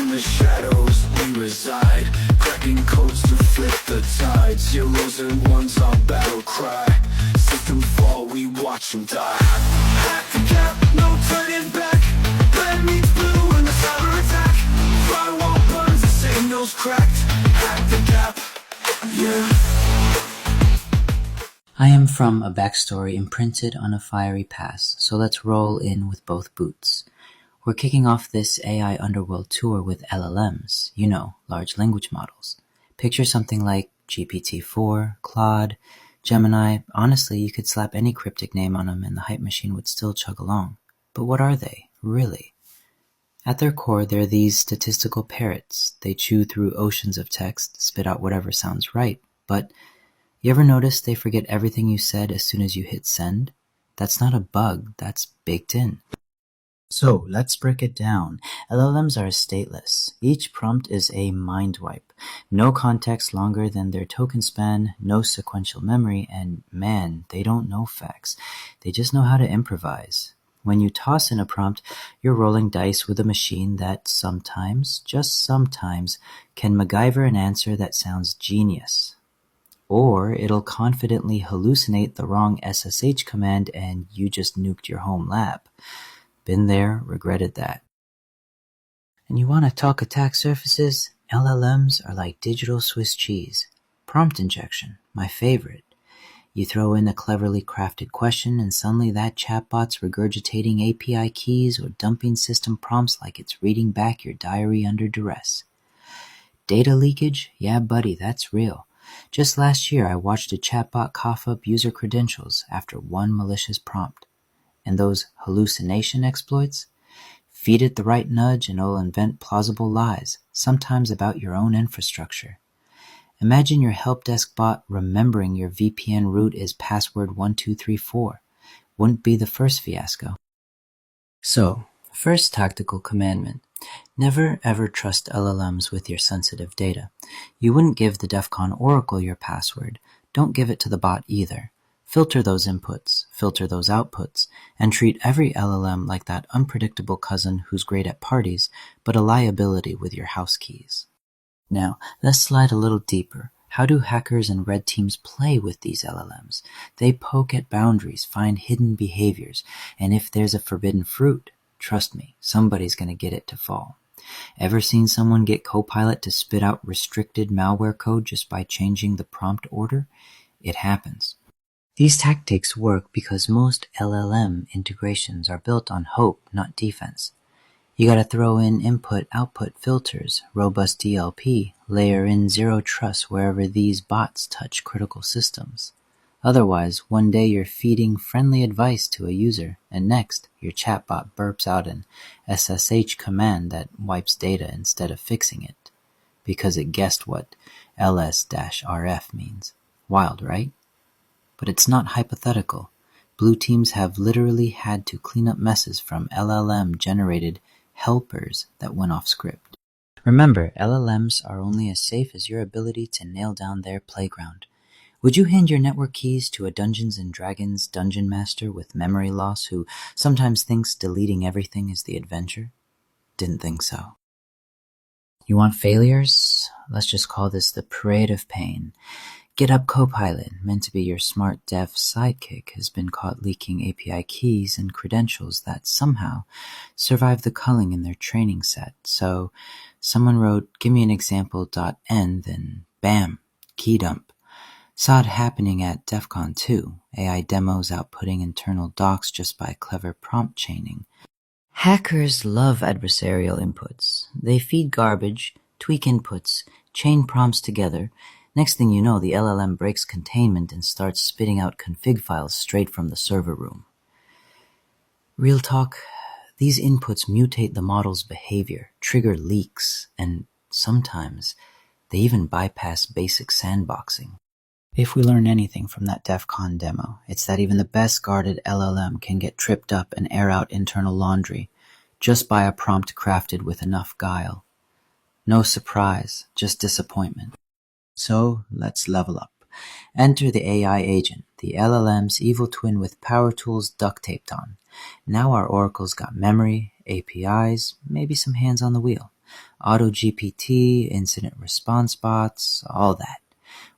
In the shadows we reside, cracking codes to flip the tide. Zeros and ones our battle cry. System fall, we watch them die. Hak-Attack, no turning back. Red meets blue in the cyber-attack. Firewall burns, the signals cracked. Hak-Attack, yeah. I am from a backstory imprinted on a fiery past, so let's roll in with both boots. We're kicking off this AI Underworld tour with LLMs, large language models. Picture something like GPT-4, Claude, Gemini. Honestly, you could slap any cryptic name on them and the hype machine would still chug along. But what are they, really? At their core, they're these statistical parrots. They chew through oceans of text, spit out whatever sounds right, but you ever notice they forget everything you said as soon as you hit send? That's not a bug, that's baked in. So let's break it down. LLMs are stateless. Each prompt is a mind wipe. No context longer than their token span, no sequential memory, and man, they don't know facts. They just know how to improvise. When you toss in a prompt, you're rolling dice with a machine that sometimes, just sometimes, can MacGyver an answer that sounds genius. Or it'll confidently hallucinate the wrong SSH command and you just nuked your home lab. Been there, regretted that. And you want to talk attack surfaces? LLMs are like digital Swiss cheese. Prompt injection, my favorite. You throw in a cleverly crafted question and suddenly that chatbot's regurgitating API keys or dumping system prompts like it's reading back your diary under duress. Data leakage? Yeah, buddy, that's real. Just last year, I watched a chatbot cough up user credentials after one malicious prompt. And those hallucination exploits? Feed it the right nudge and it'll invent plausible lies, sometimes about your own infrastructure. Imagine your help desk bot remembering your VPN root is password 1234. Wouldn't be the first fiasco. So, first tactical commandment. Never ever trust LLMs with your sensitive data. You wouldn't give the DEF CON Oracle your password. Don't give it to the bot either. Filter those inputs, filter those outputs, and treat every LLM like that unpredictable cousin who's great at parties, but a liability with your house keys. Now, let's slide a little deeper. How do hackers and red teams play with these LLMs? They poke at boundaries, find hidden behaviors, and if there's a forbidden fruit, trust me, somebody's going to get it to fall. Ever seen someone get Copilot to spit out restricted malware code just by changing the prompt order? It happens. These tactics work because most LLM integrations are built on hope, not defense. You gotta throw in input-output filters, robust DLP, layer in zero trust wherever these bots touch critical systems. Otherwise, one day you're feeding friendly advice to a user, and next, your chatbot burps out an SSH command that wipes data instead of fixing it, because it guessed what ls-rf means. Wild, right? But it's not hypothetical. Blue teams have literally had to clean up messes from LLM-generated helpers that went off script. Remember, LLMs are only as safe as your ability to nail down their playground. Would you hand your network keys to a Dungeons & Dragons dungeon master with memory loss who sometimes thinks deleting everything is the adventure? Didn't think so. You want failures? Let's just call this the parade of pain. GitHub Copilot, meant to be your smart dev sidekick, has been caught leaking API keys and credentials that somehow survived the culling in their training set. So someone wrote, give me an example.n, then bam, key dump. Saw it happening at DEF CON 2, AI demos outputting internal docs just by clever prompt chaining. Hackers love adversarial inputs. They feed garbage, tweak inputs, chain prompts together. Next thing you know, the LLM breaks containment and starts spitting out config files straight from the server room. Real talk, these inputs mutate the model's behavior, trigger leaks, and sometimes they even bypass basic sandboxing. If we learn anything from that DEF CON demo, it's that even the best guarded LLM can get tripped up and air out internal laundry just by a prompt crafted with enough guile. No surprise, just disappointment. So let's level up. Enter the AI agent, the LLM's evil twin with power tools duct taped on. Now our oracle's got memory, APIs, maybe some hands on the wheel. Auto GPT, incident response bots, all that.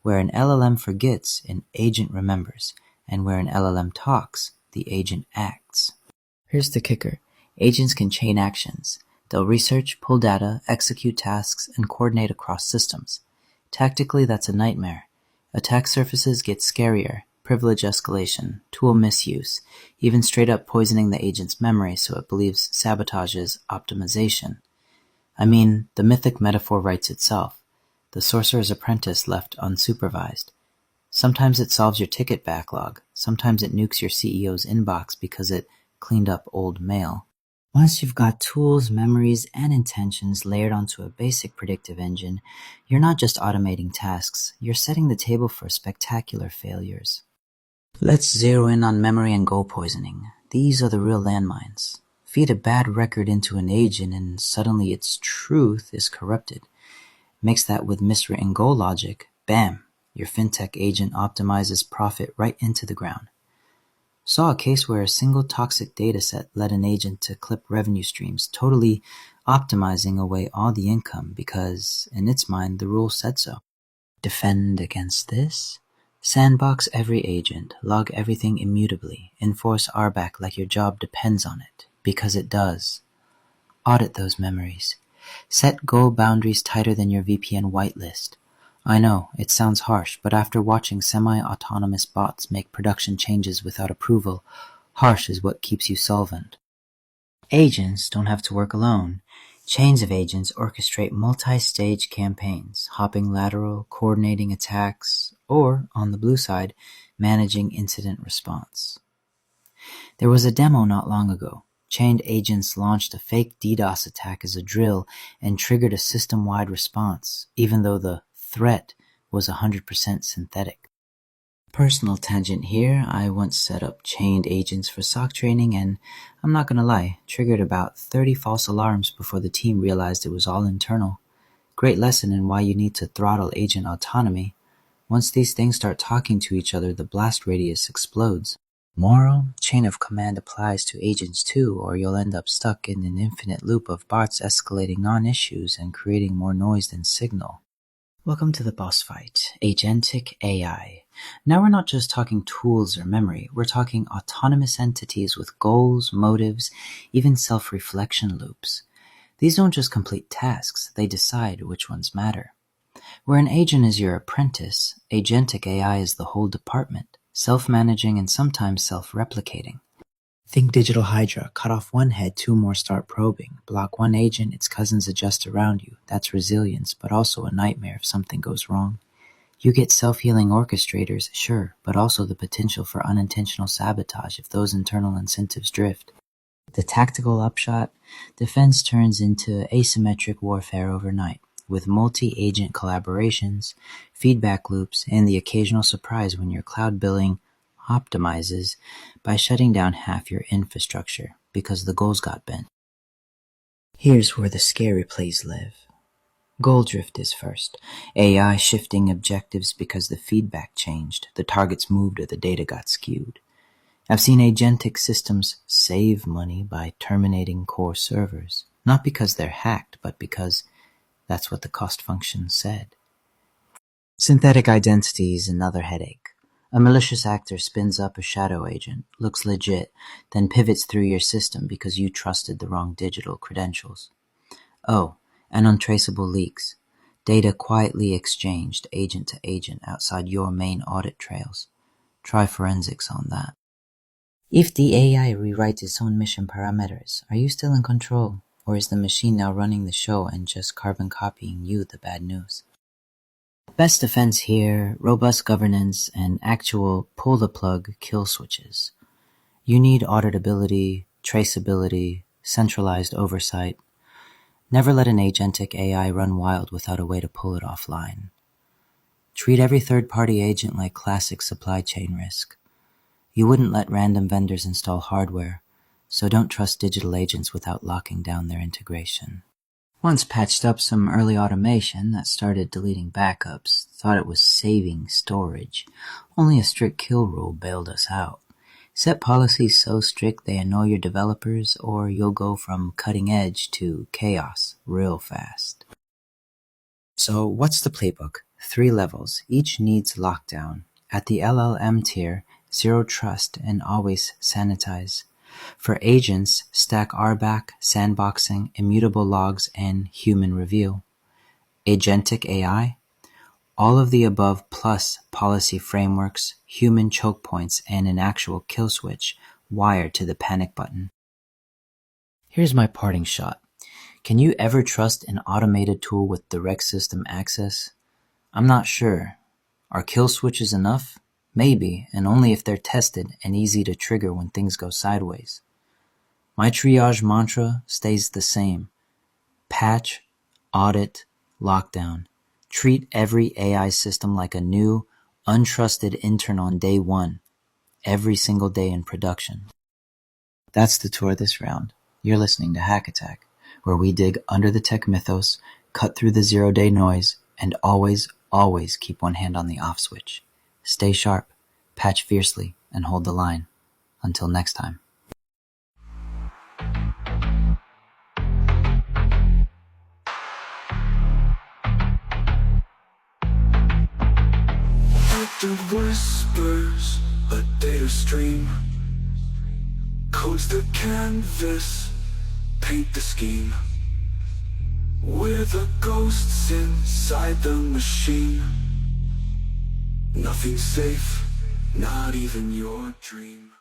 Where an LLM forgets, an agent remembers. And where an LLM talks, the agent acts. Here's the kicker. Agents can chain actions. They'll research, pull data, execute tasks, and coordinate across systems. Tactically, that's a nightmare. Attack surfaces get scarier. Privilege escalation, tool misuse, even straight up poisoning the agent's memory so it believes sabotage is optimization. I mean, the mythic metaphor writes itself. The sorcerer's apprentice left unsupervised. Sometimes it solves your ticket backlog. Sometimes it nukes your CEO's inbox because it cleaned up old mail. Once you've got tools, memories, and intentions layered onto a basic predictive engine, you're not just automating tasks, you're setting the table for spectacular failures. Let's zero in on memory and goal poisoning. These are the real landmines. Feed a bad record into an agent and suddenly its truth is corrupted. Mix that with miswritten goal logic, bam, your fintech agent optimizes profit right into the ground. Saw a case where a single toxic dataset led an agent to clip revenue streams, totally optimizing away all the income because, in its mind, the rule said so. Defend against this? Sandbox every agent, log everything immutably, enforce RBAC like your job depends on it, because it does. Audit those memories. Set goal boundaries tighter than your VPN whitelist. I know, it sounds harsh, but after watching semi-autonomous bots make production changes without approval, harsh is what keeps you solvent. Agents don't have to work alone. Chains of agents orchestrate multi-stage campaigns, hopping lateral, coordinating attacks, or, on the blue side, managing incident response. There was a demo not long ago. Chained agents launched a fake DDoS attack as a drill and triggered a system-wide response, even though the threat was 100% synthetic. Personal tangent here, I once set up chained agents for SOC training and, I'm not gonna lie, triggered about 30 false alarms before the team realized it was all internal. Great lesson in why you need to throttle agent autonomy. Once these things start talking to each other, the blast radius explodes. Moral, chain of command applies to agents too, or you'll end up stuck in an infinite loop of bots escalating non-issues and creating more noise than signal. Welcome to the boss fight, agentic AI. Now we're not just talking tools or memory, we're talking autonomous entities with goals, motives, even self-reflection loops. These don't just complete tasks, they decide which ones matter. Where an agent is your apprentice, agentic AI is the whole department, self-managing and sometimes self-replicating. Think Digital Hydra, cut off one head, two more start probing. Block one agent, its cousins adjust around you. That's resilience, but also a nightmare if something goes wrong. You get self-healing orchestrators, sure, but also the potential for unintentional sabotage if those internal incentives drift. The tactical upshot, defense turns into asymmetric warfare overnight, with multi-agent collaborations, feedback loops, and the occasional surprise when your cloud billing optimizes by shutting down half your infrastructure because the goals got bent. Here's where the scary plays live. Goal drift is first. AI shifting objectives because the feedback changed, the targets moved or the data got skewed. I've seen agentic systems save money by terminating core servers, not because they're hacked, but because that's what the cost function said. Synthetic identity is another headache. A malicious actor spins up a shadow agent, looks legit, then pivots through your system because you trusted the wrong digital credentials. Oh, and untraceable leaks. Data quietly exchanged agent to agent outside your main audit trails. Try forensics on that. If the AI rewrites its own mission parameters, are you still in control? Or is the machine now running the show and just carbon copying you the bad news? Best defense here, robust governance, and actual pull-the-plug kill switches. You need auditability, traceability, centralized oversight. Never let an agentic AI run wild without a way to pull it offline. Treat every third-party agent like classic supply chain risk. You wouldn't let random vendors install hardware, so don't trust digital agents without locking down their integration. Once patched up some early automation that started deleting backups, thought it was saving storage. Only a strict kill rule bailed us out. Set policies so strict they annoy your developers, or you'll go from cutting edge to chaos real fast. So what's the playbook? 3 levels, each needs lockdown. At the LLM tier, zero trust and always sanitize. For agents, stack RBAC, sandboxing, immutable logs, and human review. Agentic AI, all of the above plus policy frameworks, human choke points, and an actual kill switch wired to the panic button. Here's my parting shot. Can you ever trust an automated tool with direct system access? I'm not sure. Are kill switches enough? Maybe, and only if they're tested and easy to trigger when things go sideways. My triage mantra stays the same. Patch, audit, lockdown. Treat every AI system like a new, untrusted intern on day one, every single day in production. That's the tour this round. You're listening to Hak-Attack, where we dig under the tech mythos, cut through the zero-day noise, and always keep one hand on the off switch. Stay sharp, patch fiercely, and hold the line. Until next time. The whispers, a data stream, codes the canvas, paint the scheme. We're the ghosts inside the machine. Nothing's safe, not even your dream.